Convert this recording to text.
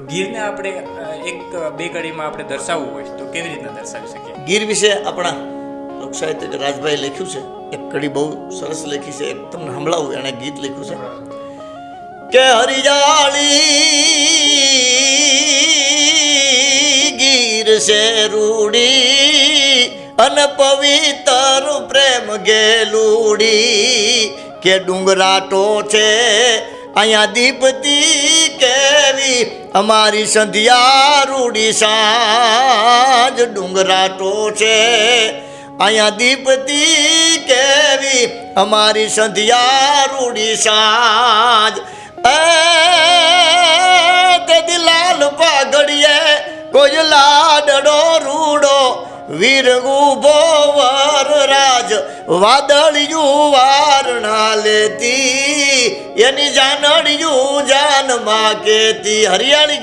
ગીરને આપણે એક બે કડીમાં આપણે દર્શાવવું હોય તો કેવી રીતના દર્શાવી શકીએ? ગીર વિશે આપણા લોક સાહિત્યક રાજભાઈ લખ્યું છે, એક કડી બહુ સરસ લખી છે, એક તમને સંભળાવું. એણે ગીત લખ્યું છે કે હરિયાળી ગીર છે રૂડી અને પવિત્ર પ્રેમ ગેલુડી કે ડુંગરાટો છે અહીંયા દીપતી કેવી અમારી સંધ્યા રૂડી સાંજ ડુંગરાટો છે અહીંયા દીપતી કેવી અમારી સંધ્યા રૂડી સાંજ તે દિલાલ પાઘડીએ કોઈ લાડડો રૂડો વીર ઉભો વરરાજ વાદળિયું વારણા લેતી એની જાનડિયું જાનમાં કેતી. હરિયાળી